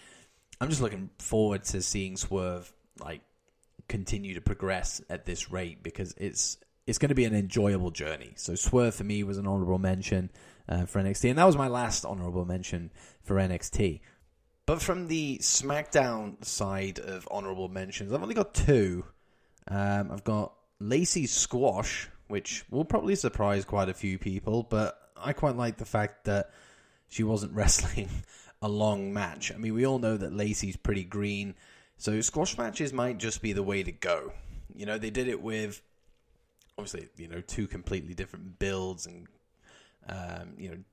I'm just looking forward to seeing Swerve like continue to progress at this rate, because it's going to be an enjoyable journey. So Swerve for me was an honorable mention for NXT, and that was my last honorable mention for NXT. But from the SmackDown side of honorable mentions, I've only got 2. I've got Lacey's squash, which will probably surprise quite a few people, but I quite like the fact that she wasn't wrestling a long match. I mean, we all know that Lacey's pretty green, so squash matches might just be the way to go. They did it with, obviously, 2 completely different builds and,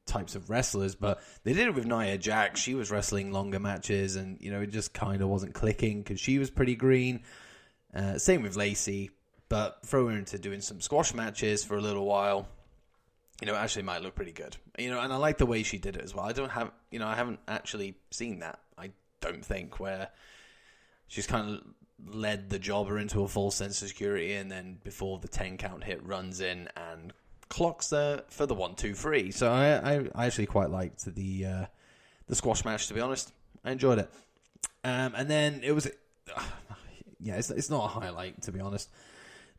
types of wrestlers, but they did it with Nia Jax. She was wrestling longer matches, and, it just kind of wasn't clicking because she was pretty green. Same with Lacey, but throw her into doing some squash matches for a little while, actually might look pretty good. And I like the way she did it as well. I haven't actually seen that, I don't think, where she's kind of led the jobber into a false sense of security, and then before the 10 count hit, runs in and clocks her for the 1, 2, 3. So I actually quite liked the squash match, to be honest. I enjoyed it. And then it was, it's not a highlight, to be honest,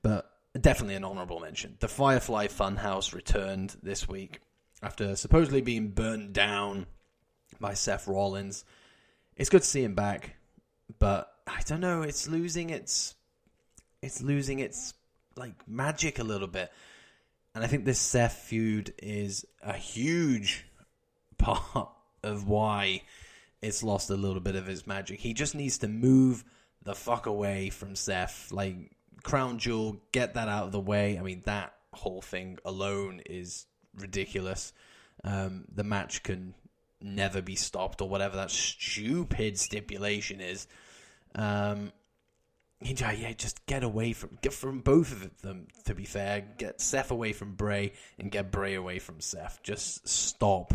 but definitely an honorable mention. The Firefly Funhouse returned this week after supposedly being burnt down by Seth Rollins. It's good to see him back, but I don't know, it's losing its like magic a little bit. And I think this Seth feud is a huge part of why it's lost a little bit of its magic. He just needs to move the fuck away from Seth. Like, Crown Jewel, get that out of the way. I mean, that whole thing alone is ridiculous. The match can never be stopped, or whatever that stupid stipulation is. Just get from both of them, to be fair. Get Seth away from Bray and get Bray away from Seth. Just stop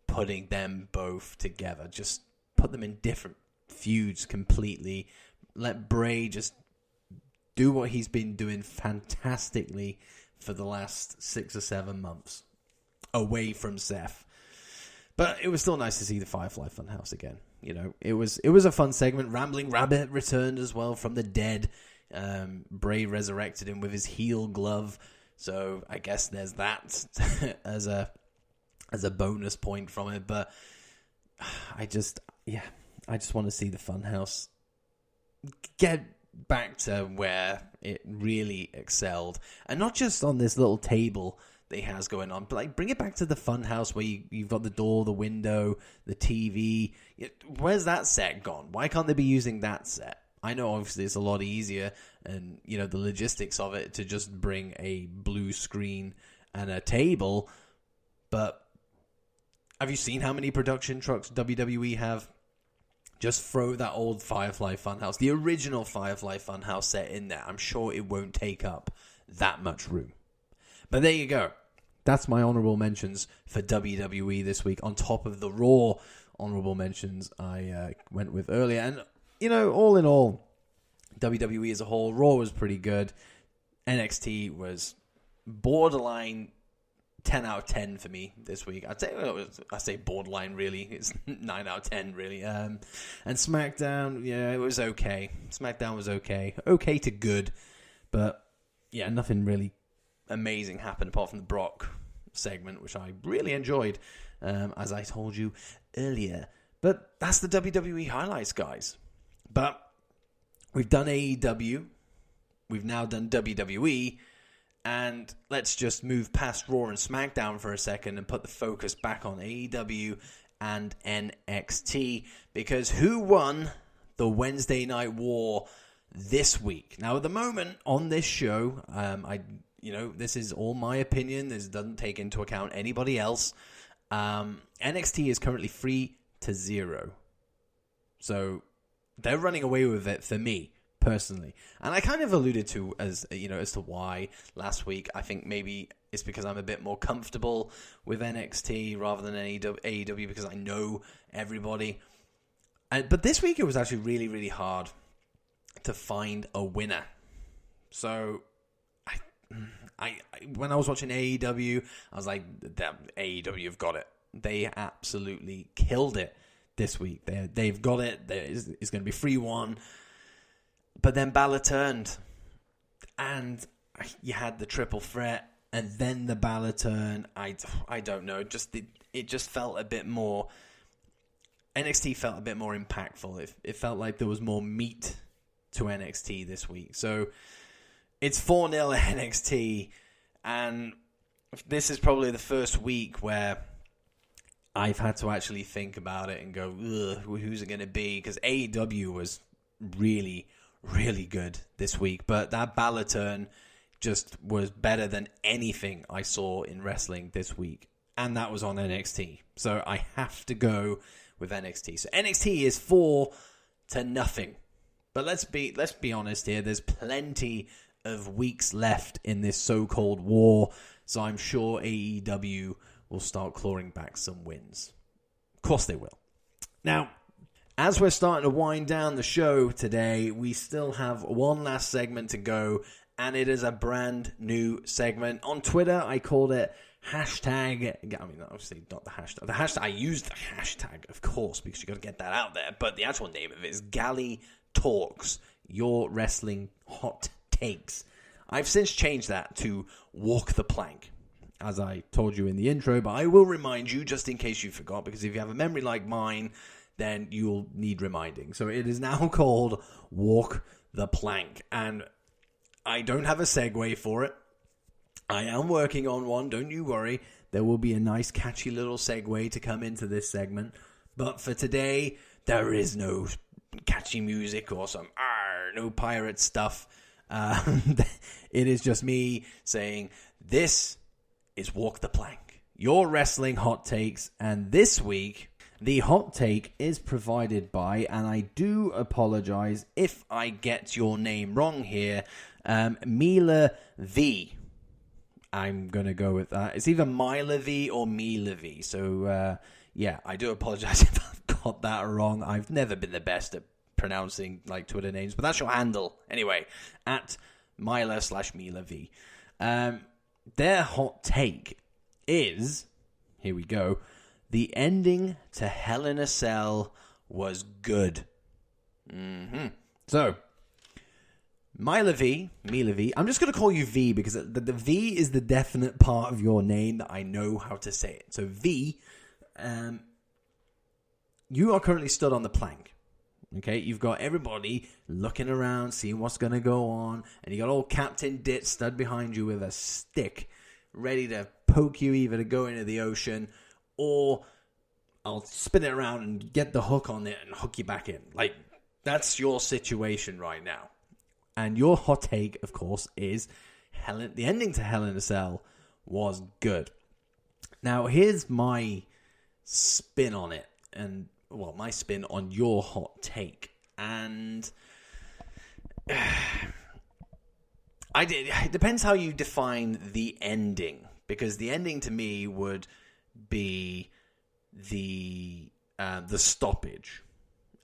putting them both together. Just put them in different feuds completely. Let Bray just do what he's been doing fantastically for the last 6 or 7 months away from Seth. But it was still nice to see the Firefly Funhouse again. It was a fun segment. Rambling Rabbit returned as well from the dead. Bray resurrected him with his heel glove. So I guess there's that as a bonus point from it. But I just want to see the Funhouse get back to where it really excelled. And not just on this little table that he has going on, but like bring it back to the fun house where you've got the door, the window, the TV. Where's that set gone? Why can't they be using that set? I know obviously it's a lot easier and, you know, the logistics of it to just bring a blue screen and a table, but have you seen how many production trucks WWE have? Just throw that old Firefly Funhouse, the original Firefly Funhouse set in there. I'm sure it won't take up that much room. But there you go. That's my honorable mentions for WWE this week, on top of the Raw honorable mentions I went with earlier. And, you know, all in all, WWE as a whole, Raw was pretty good. NXT was borderline 10 out of 10 for me this week. I say borderline, really. It's 9 out of 10, really. And SmackDown, yeah, it was okay. SmackDown was okay. Okay to good. But, yeah, nothing really amazing happened apart from the Brock segment, which I really enjoyed, as I told you earlier. But that's the WWE highlights, guys. But we've done AEW. We've now done WWE. And let's just move past Raw and SmackDown for a second and put the focus back on AEW and NXT. Because who won the Wednesday Night War this week? Now, at the moment on this show, this is all my opinion. This doesn't take into account anybody else. NXT is currently 3-0. So they're running away with it for me, personally. And I kind of alluded to as to why last week. I think maybe it's because I'm a bit more comfortable with NXT rather than AEW because I know everybody. But this week it was actually really, really hard to find a winner. So I when I was watching AEW, I was like, damn, AEW have got it. They absolutely killed it this week. They've got it. It's going to be 3-1. But then Balor turned, and you had the triple threat, and then the Balor turn. I don't know. It just felt a bit more. NXT felt a bit more impactful. It felt like there was more meat to NXT this week. So it's 4-0 NXT, and this is probably the first week where I've had to actually think about it and go, who's it going to be? Because AEW was really, really good this week, but that Balor turn just was better than anything I saw in wrestling this week, and that was on NXT. So I have to go with NXT. So NXT is 4-0. But let's be honest here. There's plenty of weeks left in this so-called war, so I'm sure AEW will start clawing back some wins. Of course they will. Now, as we're starting to wind down the show today, we still have one last segment to go, and it is a brand new segment. On Twitter, I called it hashtag, I mean, obviously not the hashtag. I used the hashtag, of course, because you got to get that out there, but the actual name of it is Galley Talks, your wrestling hot takes. I've since changed that to Walk the Plank, as I told you in the intro, but I will remind you just in case you forgot, because if you have a memory like mine, then you'll need reminding. So it is now called Walk the Plank, and I don't have a segue for it. I am working on one, don't you worry. There will be a nice catchy little segue to come into this segment, but for today, there is no catchy music or some no pirate stuff. It is just me saying, this is Walk the Plank, your wrestling hot takes, and this week, the hot take is provided by, and I do apologize if I get your name wrong here, Mila V. I'm going to go with that. It's either Mila V or Mila V. So, yeah, I do apologize if I've got that wrong. I've never been the best at pronouncing like Twitter names, but that's your handle. Anyway, at Mila/Mila V. Their hot take is, here we go, the ending to Hell in a Cell was good. So, Mila V, I'm just going to call you V because the V is the definite part of your name that I know how to say it. So V, you are currently stood on the plank, Okay, you've got everybody looking around, seeing what's going to go on, and you got old Captain Dits stood behind you with a stick, ready to poke you either to go into the ocean, or I'll spin it around and get the hook on it and hook you back in. Like, that's your situation right now. And your hot take, of course, is the ending to Hell in a Cell was good. Now, here's my spin on it, and my spin on your hot take. And it depends how you define the ending, because the ending to me would be the stoppage,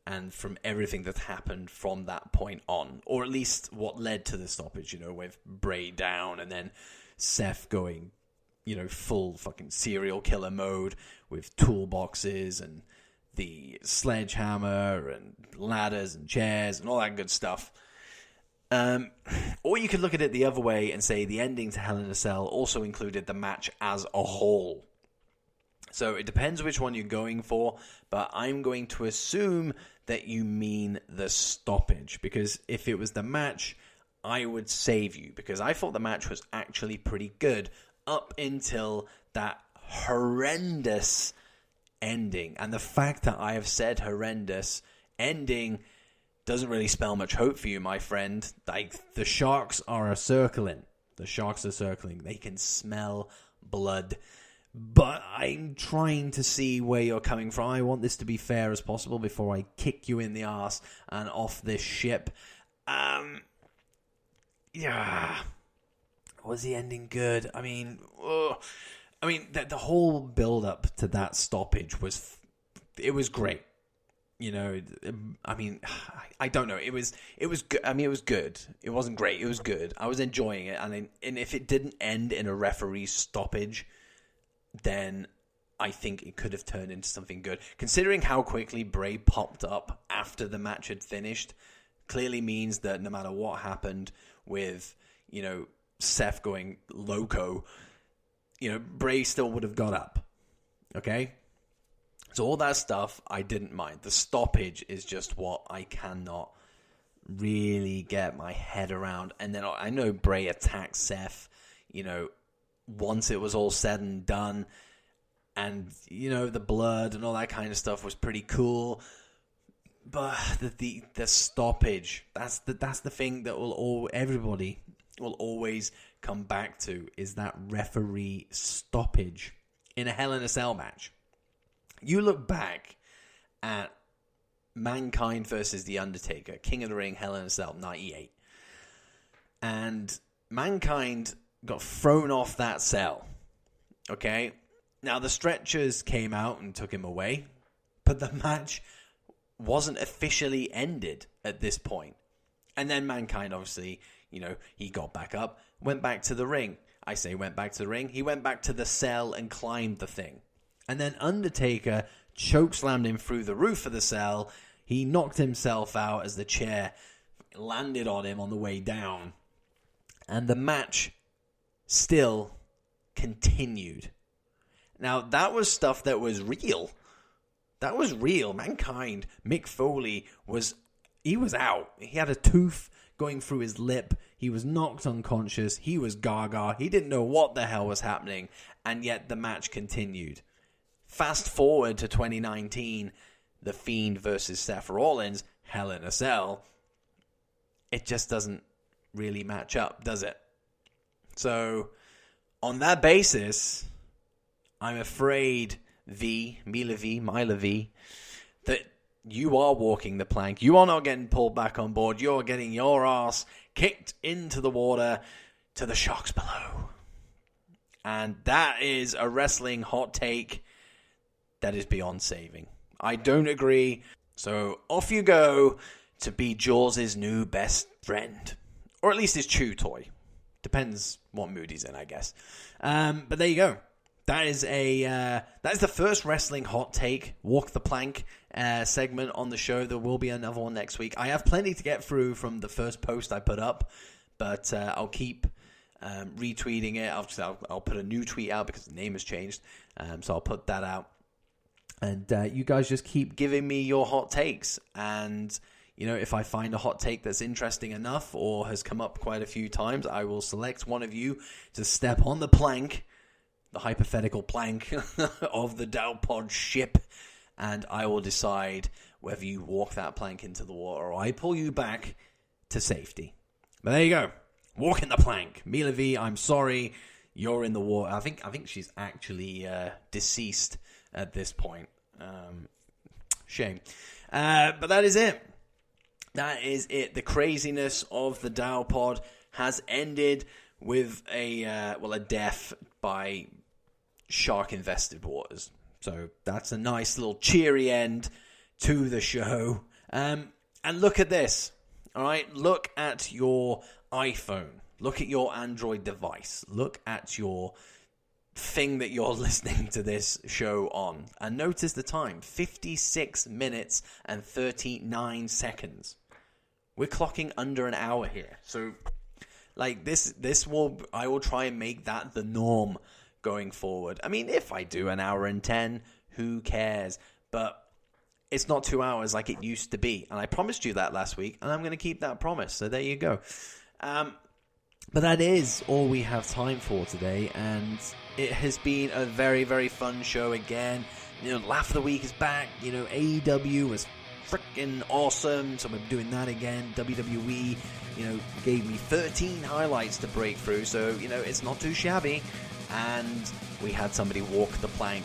and from everything that happened from that point on, or at least what led to the stoppage, with Bray down and then Seth going, full fucking serial killer mode with toolboxes and the sledgehammer and ladders and chairs and all that good stuff. Or you could look at it the other way and say the ending to Hell in a Cell also included the match as a whole. So it depends which one you're going for, but I'm going to assume that you mean the stoppage, because if it was the match, I would save you, because I thought the match was actually pretty good up until that horrendous ending. And the fact that I have said horrendous ending doesn't really spell much hope for you, my friend. Like, the sharks are circling. They can smell blood. But I'm trying to see where you're coming from. I want this to be fair as possible before I kick you in the arse and off this ship. Yeah. Was the ending good? I mean, the whole build-up to that stoppage was great. I don't know. It was good. I mean, it was good. It wasn't great. It was good. I was enjoying it. And if it didn't end in a referee stoppage, then I think it could have turned into something good. Considering how quickly Bray popped up after the match had finished, clearly means that no matter what happened with, Seth going loco, Bray still would have got up. Okay? So all that stuff, I didn't mind. The stoppage is just what I cannot really get my head around. And then I know Bray attacked Seth, once it was all said and done, and the blood and all that kind of stuff was pretty cool, but the stoppage, that's the thing that everybody will always come back to, is that referee stoppage in a Hell in a Cell match. You look back at Mankind versus The Undertaker, King of the Ring, Hell in a Cell, 98, and Mankind got thrown off that cell. Okay? Now, the stretchers came out and took him away, but the match wasn't officially ended at this point. And then Mankind, obviously, he got back up, went back to the ring. I say went back to the ring. He went back to the cell and climbed the thing. And then Undertaker chokeslammed him through the roof of the cell. He knocked himself out as the chair landed on him on the way down. And the match still continued. Now, that was stuff that was real. That was real. Mankind, Mick Foley, was out. He had a tooth going through his lip. He was knocked unconscious. He was gaga. He didn't know what the hell was happening. And yet the match continued. Fast forward to 2019, The Fiend versus Seth Rollins, Hell in a Cell. It just doesn't really match up, does it? So, on that basis, I'm afraid, Mila V, that you are walking the plank. You are not getting pulled back on board. You're getting your ass kicked into the water to the sharks below. And that is a wrestling hot take that is beyond saving. I don't agree. So off you go to be Jaws' new best friend. Or at least his chew toy. Depends what mood he's in, I guess. But there you go. That is the first wrestling hot take, walk the plank segment on the show. There will be another one next week. I have plenty to get through from the first post I put up, but I'll keep retweeting it. I'll put a new tweet out because the name has changed, so I'll put that out. And you guys just keep giving me your hot takes. And, you know, if I find a hot take that's interesting enough or has come up quite a few times, I will select one of you to step on the plank, the hypothetical plank of the DOWPOD ship, and I will decide whether you walk that plank into the water or I pull you back to safety. But there you go. Walking the plank. Mila V, I'm sorry. You're in the water. I think she's actually deceased at this point. Shame. But that is it. That is it. The craziness of the DOWPOD has ended with a death by shark-infested waters. So that's a nice little cheery end to the show. And look at this. All right, look at your iPhone. Look at your Android device. Look at your thing that you're listening to this show on. And notice the time, 56 minutes and 39 seconds. We're clocking under an hour here. So, like, I will try and make that the norm going forward. I mean, if I do an hour and 10, who cares? But it's not 2 hours like it used to be. And I promised you that last week, and I'm going to keep that promise. So there you go. But that is all we have time for today, and it has been a very, very fun show again. You know, Laugh of the Week is back. You know, AEW was freaking awesome, so we're doing that again. WWE, you know, gave me 13 highlights to break through, so, you know, it's not too shabby. And we had somebody walk the plank.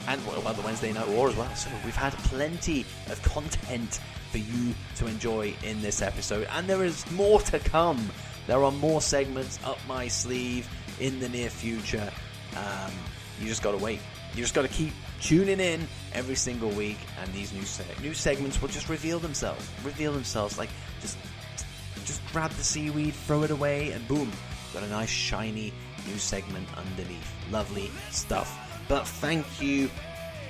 And what about the Wednesday Night War as well? So we've had plenty of content for you to enjoy in this episode. And there is more to come. There are more segments up my sleeve in the near future. You just got to wait. You just got to keep tuning in every single week. And these new segments will just reveal themselves. Like, just grab the seaweed, throw it away, and boom. Got a nice, shiny new segment underneath. Lovely stuff. But thank you,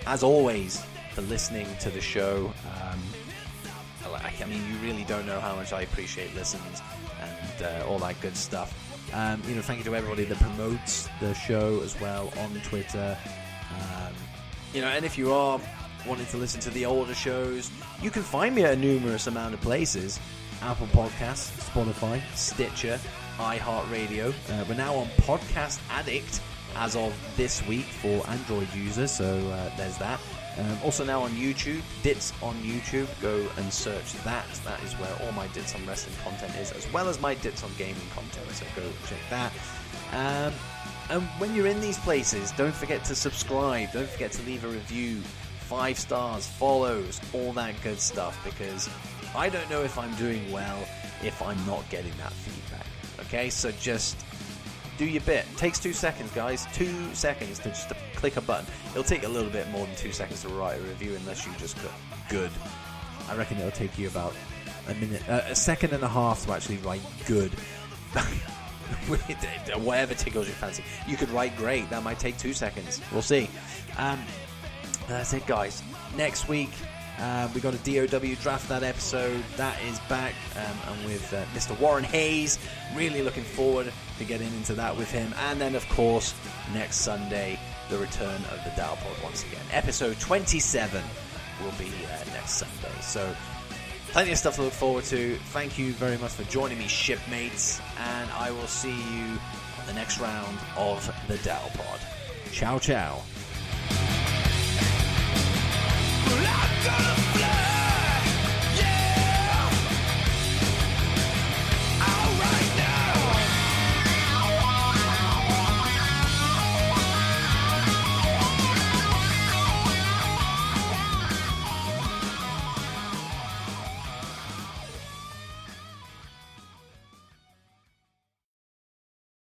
as always, for listening to the show. I mean, you really don't know how much I appreciate listens and all that good stuff. You know, thank you to everybody that promotes the show as well on Twitter. You know, and if you are wanting to listen to the older shows, you can find me at a numerous amount of places. Apple Podcasts, Spotify, Stitcher, iHeartRadio. We're now on Podcast Addict as of this week for Android users, so there's that. Also now on YouTube, Dits on YouTube. Go and search that. That is where all my Dits on wrestling content is, as well as my Dits on gaming content, so go check that. And when you're in these places, don't forget to subscribe, don't forget to leave a review, 5 stars, follows, all that good stuff, because I don't know if I'm doing well if I'm not getting that feedback. Okay, so just do your bit. It takes 2 seconds, guys. 2 seconds to just click a button. It'll take a little bit more than 2 seconds to write a review unless you just click good. I reckon it'll take you about a second and a half to actually write good. Whatever tickles your fancy. You could write great. That might take 2 seconds. We'll see. That's it, guys. Next week, we got a DOW draft that episode. That is back, and with Mr. Warren Hayes. Really looking forward to getting into that with him. And then, of course, next Sunday, the return of the DOWPOD once again. Episode 27 will be next Sunday. So, plenty of stuff to look forward to. Thank you very much for joining me, shipmates. And I will see you on the next round of the DOWPOD. Ciao, ciao. I'm gonna fly.